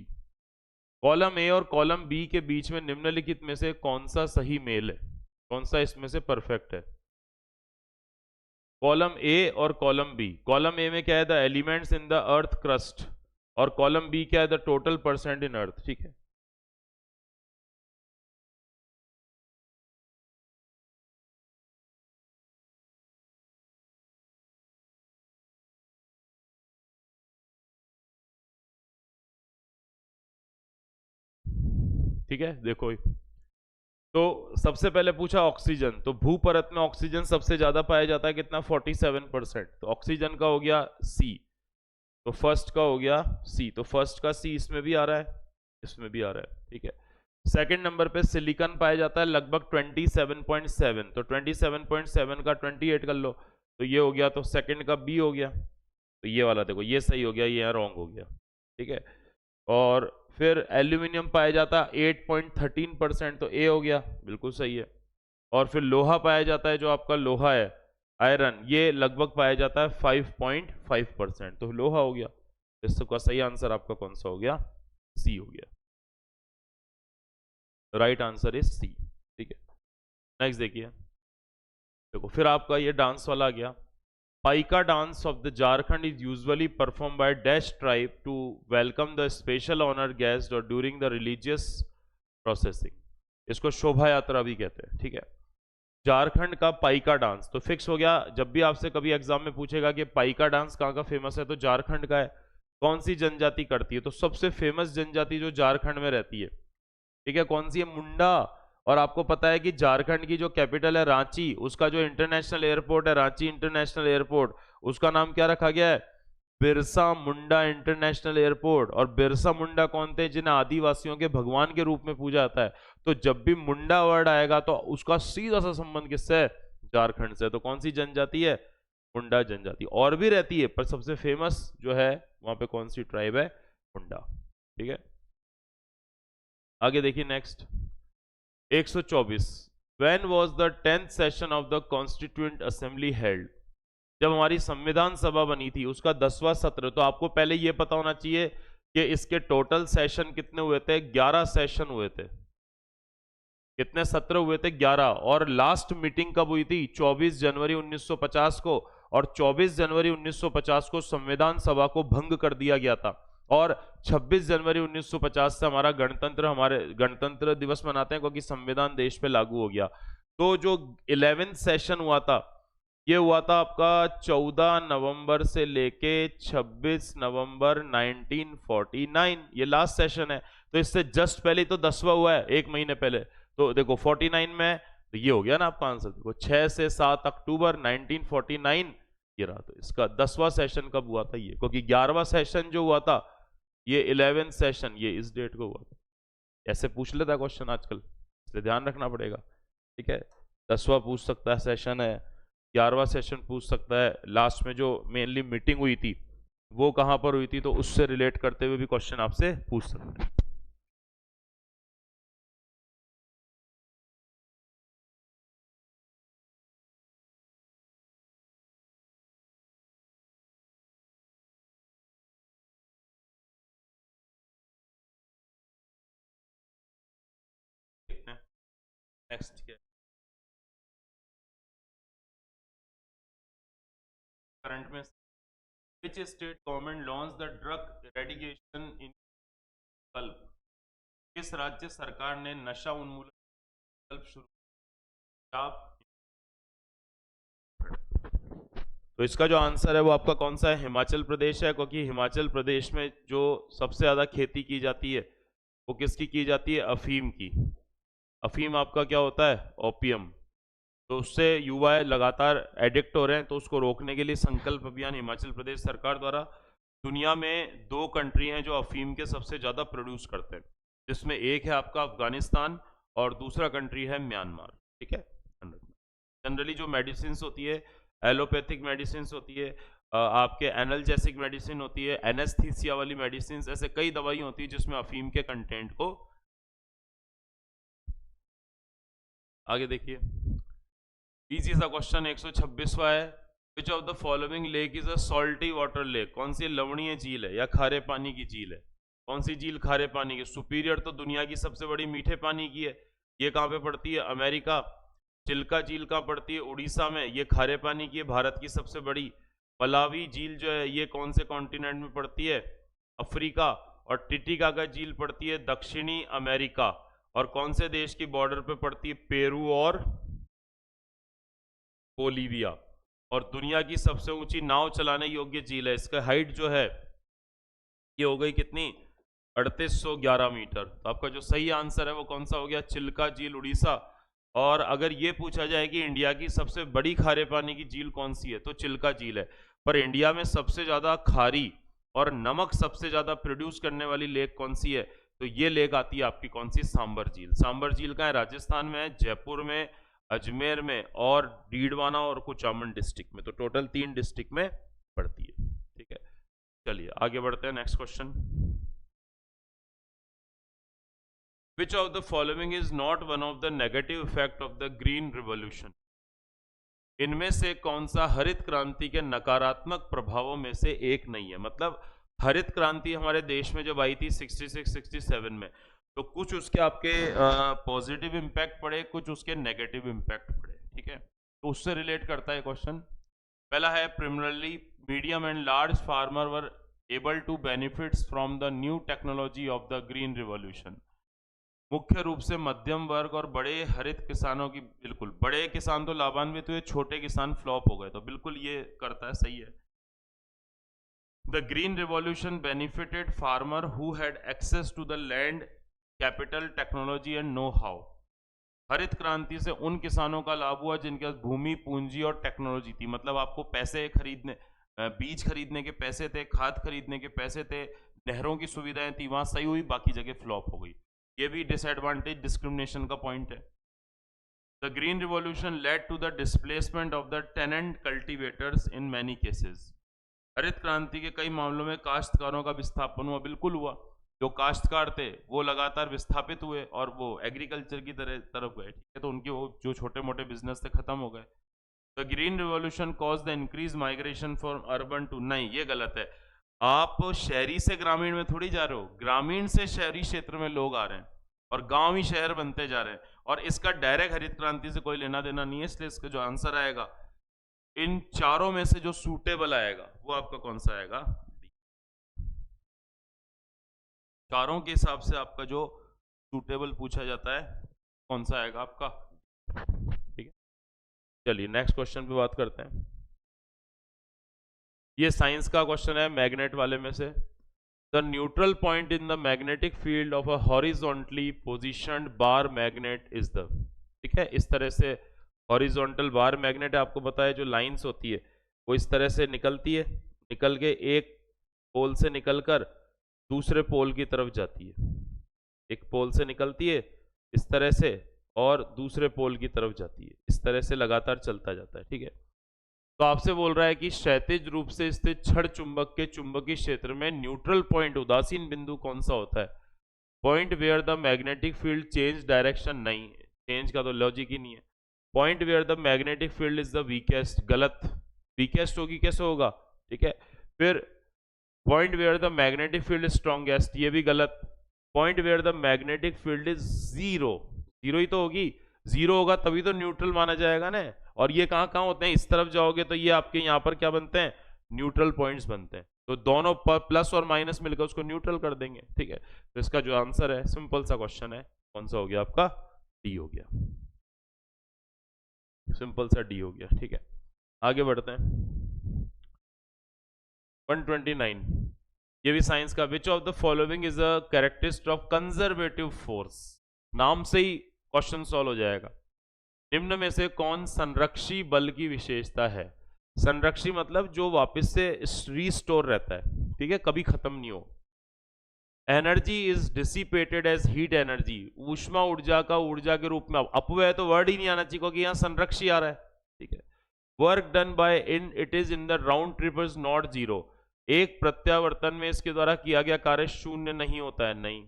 Column A और कॉलम बी के बीच में निम्नलिखित में से कौन सा सही मेल है, कौन सा इसमें से परफेक्ट है। कॉलम ए और कॉलम बी, कॉलम ए में क्या है, the elements in the earth crust, और कॉलम बी क्या है, द टोटल परसेंट इन अर्थ। ठीक है, ठीक है, देखो तो सबसे पहले पूछा ऑक्सीजन, तो भूपरत में ऑक्सीजन सबसे ज्यादा पाया जाता है, कितना, 47%। तो ऑक्सीजन का हो गया सी, तो फर्स्ट का हो गया सी, तो फर्स्ट का सी इसमें भी आ रहा है, इसमें भी आ रहा है। ठीक है, सेकंड नंबर पे सिलिकॉन पाया जाता है लगभग 27.7, तो 27.7 का 28 कर लो, तो ये हो गया, तो सेकंड का बी हो गया। तो ये वाला देखो ये सही हो गया, ये यहाँ रॉन्ग हो गया। ठीक है, और फिर एल्यूमिनियम पाया जाता है 8.13%, तो ए हो गया, बिल्कुल सही है। और फिर लोहा पाया जाता है, जो आपका लोहा है आयरन, ये लगभग पाया जाता है 5.5%, तो लोहा हो गया। इसका सही आंसर आपका कौन सा हो गया, सी हो गया। Right answer is C. ठीक है, नेक्स्ट देखिए, देखो फिर आपका ये डांस वाला आ गया। Paika dance of the Jharkhand is usually perform by dash tribe to welcome the special honour guest और ड्यूरिंग द रिलीजियस प्रोसेसिंग। इसको शोभा यात्रा भी कहते हैं। ठीक है, झारखंड का पाइका डांस तो फिक्स हो गया। जब भी आपसे कभी एग्जाम में पूछेगा कि पाइका डांस कहाँ का फेमस है, तो झारखंड का है। कौन सी जनजाति करती है, तो सबसे फेमस जनजाति जो झारखंड में रहती है, ठीक है, कौन सी है, मुंडा। और आपको पता है कि झारखंड की जो कैपिटल है रांची, उसका जो इंटरनेशनल एयरपोर्ट है रांची इंटरनेशनल एयरपोर्ट, उसका नाम क्या रखा गया है, बिरसा मुंडा इंटरनेशनल एयरपोर्ट। और बिरसा मुंडा कौन थे, जिन्हें आदिवासियों के भगवान के रूप में पूजा जाता है। तो जब भी मुंडा वर्ड आएगा तो उसका सीधा सा संबंध किससे है, झारखंड से। तो कौन सी जनजाति है, मुंडा जनजाति। और भी रहती है पर सबसे फेमस जो है वहां पे कौन सी ट्राइब है, मुंडा। ठीक है, आगे देखिए next 124, when was the 10th session of the constituent assembly held? जब हमारी संविधान सभा बनी थी उसका 10वां सत्र। तो आपको पहले यह पता होना चाहिए कि इसके टोटल सेशन कितने हुए थे। 11 सेशन हुए थे। कितने सत्र हुए थे? 11। और लास्ट मीटिंग कब हुई थी? 24 जनवरी 1950 को। और 24 जनवरी 1950 को संविधान सभा को भंग कर दिया गया था। और 26 जनवरी 1950 से हमारे गणतंत्र दिवस मनाते हैं क्योंकि संविधान देश पे लागू हो गया। तो जो 11th सेशन हुआ था ये हुआ था आपका 14 नवंबर से लेके 26 नवंबर 1949। ये लास्ट सेशन है। तो इससे जस्ट पहले तो 10वां हुआ है, एक महीने पहले। तो देखो 49 में तो ये हो गया ना आपका आंसर। देखो 6 से 7 अक्टूबर 1949 ये रहा। तो इसका 10वां सेशन कब हुआ था? ये, क्योंकि 11वां सेशन जो हुआ था ये 11th सेशन ये इस डेट को हुआ था। ऐसे पूछ लेता क्वेश्चन आजकल, इसलिए ध्यान रखना पड़ेगा। ठीक है, 10वां पूछ सकता है सेशन है, 11वां सेशन पूछ सकता है। लास्ट में जो मेनली मीटिंग हुई थी वो कहां पर हुई थी, तो उससे रिलेट करते हुए भी क्वेश्चन आपसे पूछ सकते हैं। नेक्स्ट क्या करंट में? Which state government launched the drug eradication in कल्प? किस राज्य सरकार ने नशा उन्मूलन विकल्प शुरू किया? तो इसका जो आंसर है वो आपका कौन सा है? हिमाचल प्रदेश है। क्योंकि हिमाचल प्रदेश में जो सबसे ज्यादा खेती की जाती है वो किसकी की जाती है? अफीम की। अफीम आपका क्या होता है? ओपियम। तो उससे युवा लगातार एडिक्ट हो रहे हैं। तो उसको रोकने के लिए संकल्प अभियान हिमाचल प्रदेश सरकार द्वारा। दुनिया में 2 कंट्री हैं जो अफीम के सबसे ज़्यादा प्रोड्यूस करते हैं, जिसमें एक है आपका अफगानिस्तान और दूसरा कंट्री है म्यांमार। ठीक है, जनरली जो मेडिसिन होती है एलोपैथिक मेडिसिन होती है, आपके एनाल्जेसिक मेडिसिन होती है, एनेस्थीसिया वाली मेडिसिन, ऐसे कई दवाई होती है जिसमें अफीम के कंटेंट को। आगे देखिए इजी सा क्वेश्चन 126वां है। विच of the following lake is a salty water lake? कौन सी लवणीय झील है या खारे पानी की झील है? कौन सी झील खारे पानी की? सुपीरियर तो दुनिया की सबसे बड़ी मीठे पानी की है। ये कहाँ पे पड़ती है? अमेरिका। चिल्का झील कहाँ पड़ती है? उड़ीसा में। ये खारे पानी की है, भारत की सबसे बड़ी। पलावी झील जो है ये कौन से कॉन्टिनेंट में पड़ती है? अफ्रीका। और टिटिकाका झील पड़ती है दक्षिणी अमेरिका। और कौन से देश की बॉर्डर पे पड़ती है? पेरू और बोलीविया। और दुनिया की सबसे ऊंची नाव चलाने योग्य झील है। इसका हाइट जो है ये हो गई कितनी? 3811 मीटर। तो आपका जो सही आंसर है वो कौन सा हो गया? चिल्का झील, उड़ीसा। और अगर ये पूछा जाए कि इंडिया की सबसे बड़ी खारे पानी की झील कौन सी है, तो चिल्का झील है। पर इंडिया में सबसे ज्यादा खारी और नमक सबसे ज्यादा प्रोड्यूस करने वाली लेक कौन सी है? तो ये लेक आती है आपकी कौन सी? सांबर झील। सांबर झील का है राजस्थान में है, जयपुर में, अजमेर में और डीडवाना और कुचामन डिस्ट्रिक्ट में। तो टोटल 3 डिस्ट्रिक्ट में पड़ती है। ठीक है, चलिए आगे बढ़ते हैं। Next question, which of the following is not one of the negative effect of the green revolution? इनमें से कौन सा हरित क्रांति के नकारात्मक प्रभावों में से एक नहीं है? मतलब हरित क्रांति हमारे देश में जब आई थी 66-67 में, तो कुछ उसके आपके पॉजिटिव इम्पैक्ट पड़े, कुछ उसके नेगेटिव इम्पैक्ट पड़े। ठीक है, तो उससे रिलेट करता है क्वेश्चन। पहला है primarily medium and large farmer were able to benefits from the new technology of the green revolution. मुख्य रूप से मध्यम वर्ग और बड़े हरित किसानों की, बिल्कुल बड़े किसान तो लाभान्वित हुए, छोटे किसान फ्लॉप हो गए। तो बिल्कुल ये करता है, सही है। The green revolution benefited farmer who had access to the land, capital, technology and know how. हरित क्रांति से उन किसानों का लाभ हुआ जिनके पास भूमि, पूंजी और टेक्नोलॉजी थी। मतलब आपको पैसे खरीदने, बीज खरीदने के पैसे थे, खाद खरीदने के पैसे थे, नहरों की सुविधाएं थी, वहां सही हुई, बाकी जगह फ्लॉप हो गई। ये भी डिसएडवांटेज डिस्क्रिमिनेशन का पॉइंट है। The green revolution led to the displacement of the tenant cultivators in many cases. हरित क्रांति के कई मामलों में काश्तकारों का विस्थापन हुआ, बिल्कुल हुआ। जो काश्तकार थे वो लगातार विस्थापित हुए और वो एग्रीकल्चर की तरफ गए, ठीक है, तो उनके वो जो छोटे मोटे बिजनेस थे खत्म हो गए। The green revolution cause the increase migration from urban to, नहीं ये गलत है। आप शहरी से ग्रामीण में थोड़ी जा रहे हो, ग्रामीण से शहरी क्षेत्र में लोग आ रहे हैं और गांव ही शहर बनते जा रहे हैं, और इसका डायरेक्ट हरित क्रांति से कोई लेना देना नहीं है। इसलिए इसका जो आंसर आएगा इन चारों में से जो सूटेबल आएगा वो आपका कौन सा आएगा? चारों के हिसाब से आपका जो सूटेबल पूछा जाता है कौन सा आएगा आपका? ठीक है, चलिए नेक्स्ट क्वेश्चन पे बात करते हैं। ये साइंस का क्वेश्चन है मैग्नेट वाले में से। The neutral point in the magnetic field of a horizontally positioned bar magnet is the, ठीक है, इस तरह से हॉरिजॉन्टल बार मैग्नेट आपको पता है जो लाइंस होती है वो इस तरह से निकलती है, निकल के एक पोल से निकलकर दूसरे पोल की तरफ जाती है, एक पोल से निकलती है इस तरह से और दूसरे पोल की तरफ जाती है, इस तरह से लगातार चलता जाता है, ठीक है। तो आपसे बोल रहा है कि क्षैतिज रूप से स्थित छड़ चुंबक के चुंबकीय क्षेत्र में न्यूट्रल पॉइंट उदासीन बिंदु कौन सा होता है? Point where the magnetic field change direction, नहीं, चेंज का तो लॉजिक ही नहीं है। Point where the magnetic field is the weakest, गलत, वीकेस्ट होगी कैसे होगा, ठीक है। फिर point where the magnetic field is strongest, ये भी गलत। Point where the magnetic field is zero, zero ही तो होगी, जीरो होगा तभी तो न्यूट्रल माना जाएगा ना। और ये कहाँ कहाँ होते हैं, इस तरफ जाओगे तो ये आपके यहाँ पर क्या बनते हैं, न्यूट्रल पॉइंट्स बनते हैं, तो दोनों प्लस और माइनस मिलकर उसको न्यूट्रल कर देंगे, ठीक है। तो इसका जो आंसर है, सिंपल सा क्वेश्चन है, कौन सा हो गया आपका? डी हो गया, सिंपल सा डी हो गया, ठीक है। आगे बढ़ते हैं 129, ये भी साइंस का। विच of the following is a characteristic of conservative force, नाम से ही क्वेश्चन सॉल्व हो जाएगा। निम्न में से कौन संरक्षी बल की विशेषता है? संरक्षी मतलब जो वापस से रीस्टोर रहता है, ठीक है, कभी खत्म नहीं हो। Energy is dissipated as heat energy, ऊष्मा ऊर्जा का ऊर्जा के रूप में, अपव्यय तो वर्ड ही नहीं आना चाहिए क्योंकि यहाँ संरक्षी आ रहा है, ठीक है। Work done bye in it is in the round trip is not zero, एक प्रत्यावर्तन में इसके द्वारा किया गया कार्य शून्य नहीं होता है, नहीं।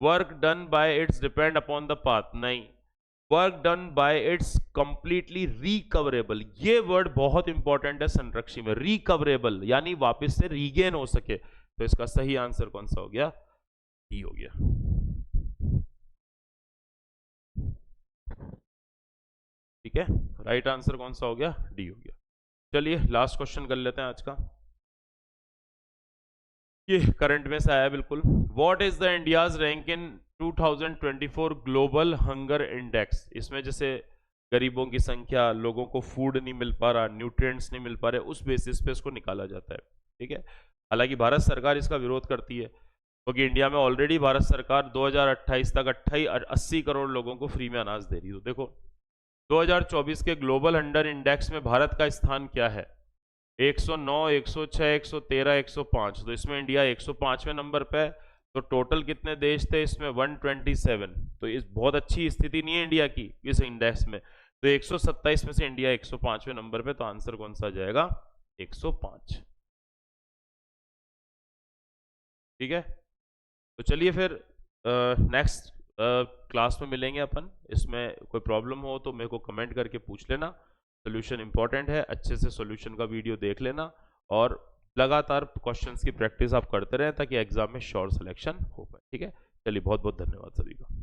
Work done by its depend upon the path, नहीं। Work done by its completely recoverable, ये वर्ड बहुत इंपॉर्टेंट है संरक्षी में, रिकवरेबल यानी वापस से रीगेन हो सके। तो इसका सही आंसर कौन सा हो गया? डी हो गया, ठीक है। राइट आंसर कौन सा हो गया? डी हो गया। चलिए लास्ट क्वेश्चन कर लेते हैं आज का, ये करंट में से आया बिल्कुल। What is the India's rank in 2024 global hunger index, इसमें जैसे गरीबों की संख्या, लोगों को फूड नहीं मिल पा रहा, न्यूट्रिएंट्स नहीं मिल पा रहे, उस बेसिस पे इसको निकाला जाता है, ठीक है। हालांकि भारत सरकार इसका विरोध करती है क्योंकि इंडिया में ऑलरेडी भारत सरकार 2028 तक 80 करोड़ लोगों को फ्री में अनाज दे रही है। तो देखो 2024 के ग्लोबल हंगर इंडेक्स में भारत का स्थान क्या है? 109, 106, 113, 105, तो इसमें इंडिया 105वें नंबर पे है। तो टोटल कितने देश थे इसमें? 127, तो इस बहुत अच्छी स्थिति नहीं है इंडिया की इस इंडेक्स में। तो 127 में से इंडिया 105वें नंबर पे, तो आंसर कौन सा आ जाएगा? 105, ठीक है। तो चलिए फिर नेक्स्ट क्लास में मिलेंगे अपन। इसमें कोई प्रॉब्लम हो तो मेरे को कमेंट करके पूछ लेना, सोल्यूशन इंपॉर्टेंट है, अच्छे से सोल्यूशन का वीडियो देख लेना और लगातार क्वेश्चंस की प्रैक्टिस आप करते रहें ताकि एग्जाम में श्योर सिलेक्शन हो पाए, ठीक है। चलिए बहुत बहुत धन्यवाद सभी का।